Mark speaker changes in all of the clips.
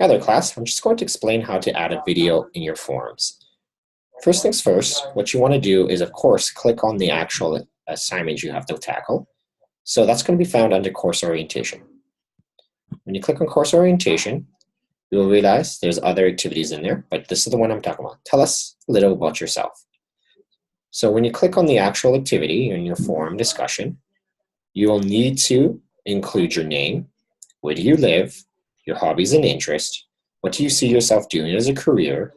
Speaker 1: Hi there, class. I'm just going to explain how to add a video in your forms. First things first, what you want to do is, of course, click on the actual assignment you have to tackle. So that's going to be found under course orientation. When you click on course orientation, you will realize there's other activities in there, but this is the one I'm talking about. Tell us a little about yourself. So when you click on the actual activity in your forum discussion, you will need to include your name, where do you live, your hobbies and interests, what do you see yourself doing as a career,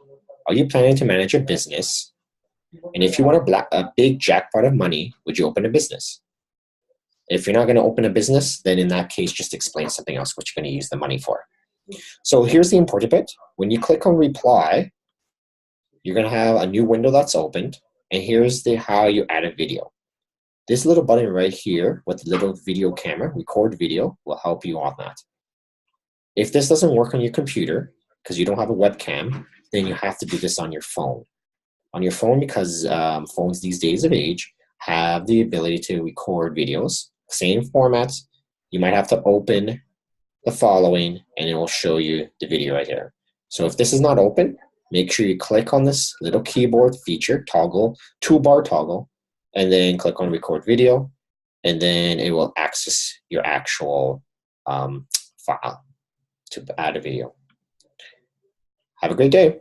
Speaker 1: are you planning to manage a business, and if you want a big jackpot of money, would you open a business? If you're not going to open a business, then in that case, just explain something else what you're going to use the money for. So here's the important bit. When you click on reply, you're going to have a new window that's opened, and here's how you add a video. This little button right here with the little video camera, record video, will help you on that. If this doesn't work on your computer, because you don't have a webcam, then you have to do this on your phone. On your phone, because phones these days of age have the ability to record videos, same format. You might have to open the following, and it will show you the video right here. So if this is not open, make sure you click on this little keyboard feature, toggle, toolbar toggle, and then click on record video, and then it will access your actual file to add a video. Have a great day.